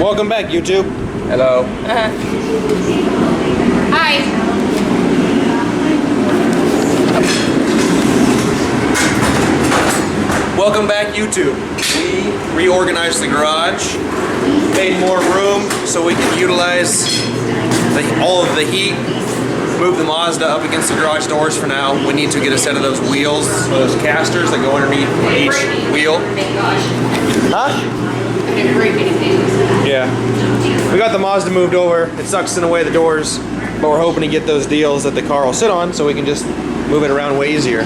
Welcome back, YouTube. Hello. Hi. Welcome back, YouTube. We reorganized the garage, made more room so we can utilize all of the heat. Move the Mazda up against the garage doors for now. We need to get a set of those wheels, those casters that go underneath each wheel. Huh? Yeah. We got the Mazda moved over. It sucks in the way of the doors, but we're hoping to get those deals that the car will sit on so we can just move it around way easier.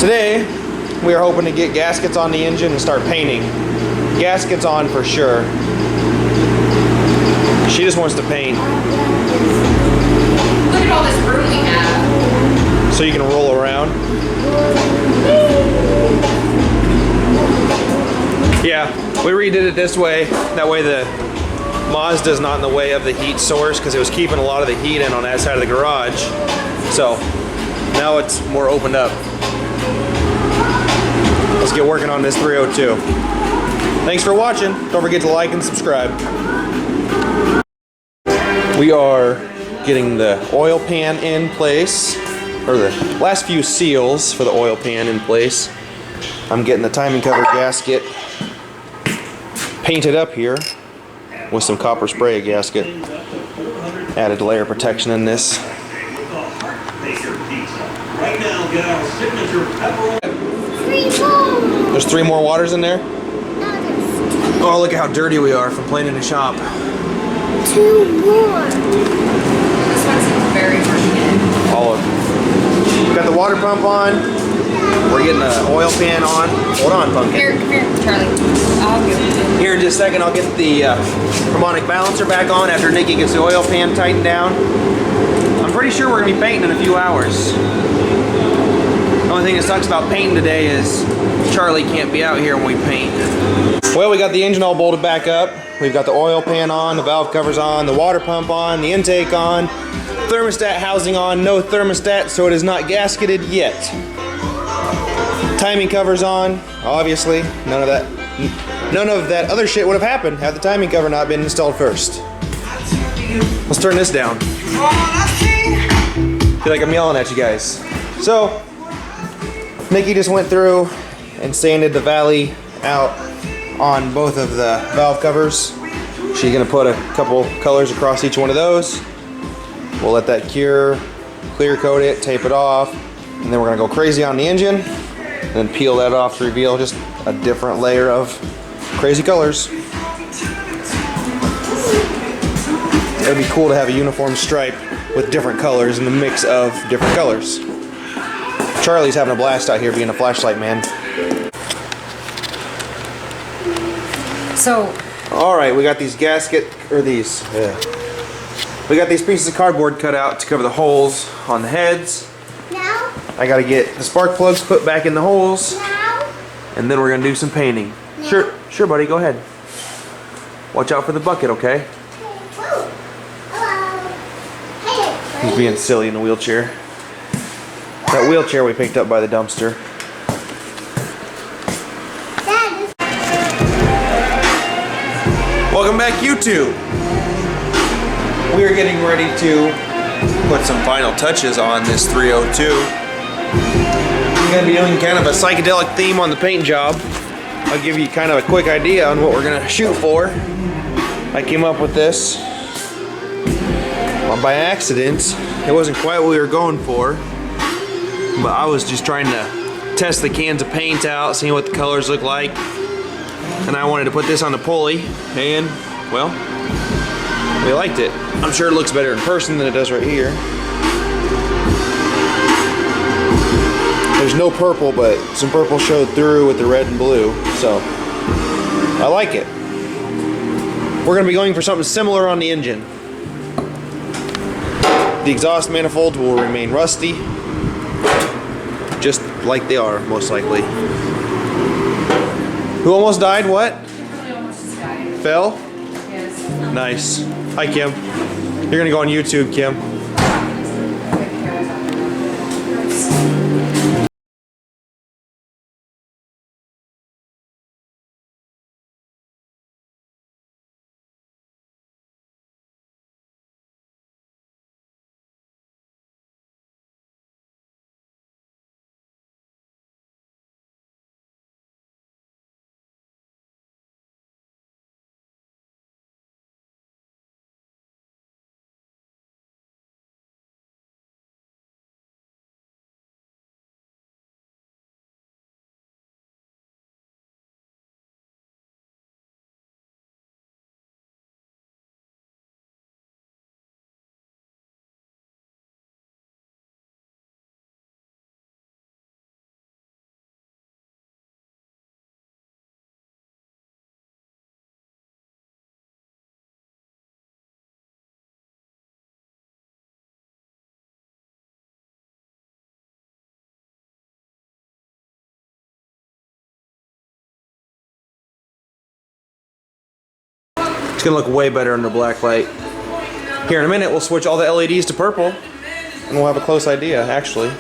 Today, we are hoping to get gaskets on the engine and start painting. Gaskets on for sure. She just wants to paint. Look at all this room we have. So you can roll around. Yeah, we redid it this way. That way the Mazda's not in the way of the heat source because it was keeping a lot of the heat in on that side of the garage. So now it's more opened up. Let's get working on this 302. Thanks for watching. Don't forget to like and subscribe. We are getting the oil pan in place, or the last few seals for the oil pan in place. I'm getting the timing cover gasket painted up here with some copper spray gasket. Added layer of protection in this. There's 3 more waters in there? Oh, look at how dirty we are from playing in the shop. 2 more. This one seems very fresh. All of them. Got the water pump on. We're getting the oil pan on. Hold on, Pumpkin. Here, Charlie. I'll give it. Here in just a second, I'll get the harmonic balancer back on after Nikki gets the oil pan tightened down. I'm pretty sure we're going to be painting in a few hours. The only thing that sucks about painting today is Charlie can't be out here when we paint. Well, we got the engine all bolted back up. We've got the oil pan on, the valve covers on, the water pump on, the intake on, thermostat housing on, no thermostat, so it is not gasketed yet. Timing covers on, obviously. None of that other shit would have happened had the timing cover not been installed first. Let's turn this down. I feel like I'm yelling at you guys. So, Nikki just went through and sanded the valley out on both of the valve covers. She's gonna put a couple colors across each one of those. We'll let that cure, clear coat it, tape it off, and then we're gonna go crazy on the engine, and then peel that off to reveal just a different layer of crazy colors. It'd be cool to have a uniform stripe with different colors in the mix of different colors. Charlie's having a blast out here being a flashlight man. So. All right, we got these we got these pieces of cardboard cut out to cover the holes on the heads. Now? I gotta get the spark plugs put back in the holes. Now? And then we're gonna do some painting. Now? Sure, buddy, go ahead. Watch out for the bucket, okay? Hello. Hey, He's being silly in the wheelchair. That wheelchair we picked up by the dumpster. Welcome back, YouTube. We are getting ready to put some final touches on this 302. We're going to be doing kind of a psychedelic theme on the paint job. I'll give you kind of a quick idea on what we're going to shoot for. I came up with this by accident. It wasn't quite what we were going for, but I was just trying to test the cans of paint out, seeing what the colors look like. And I wanted to put this on the pulley, and, well, we liked it. I'm sure it looks better in person than it does right here. There's no purple, but some purple showed through with the red and blue, so I like it. We're going to be going for something similar on the engine. The exhaust manifolds will remain rusty, just like they are, most likely. Who almost died? What? Charlie almost just died. Fell? Yes. Nice. Hi, Kim. You're gonna go on YouTube, Kim. It's gonna look way better under black light. Here in a minute, we'll switch all the LEDs to purple, and we'll have a close idea, actually.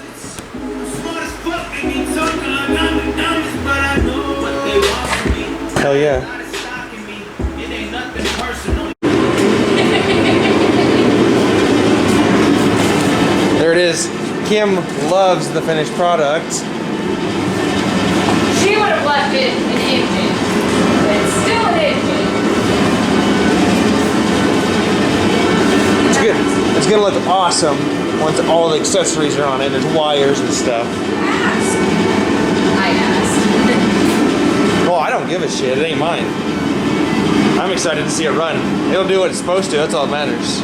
Hell yeah. There it is. Kim loves the finished product. She would have left it an engine, but it's still an engine. It's good. It's gonna look awesome once all the accessories are on it. There's wires and stuff. I asked. Oh, I don't give a shit. It ain't mine. I'm excited to see it run. It'll do what it's supposed to. That's all that matters.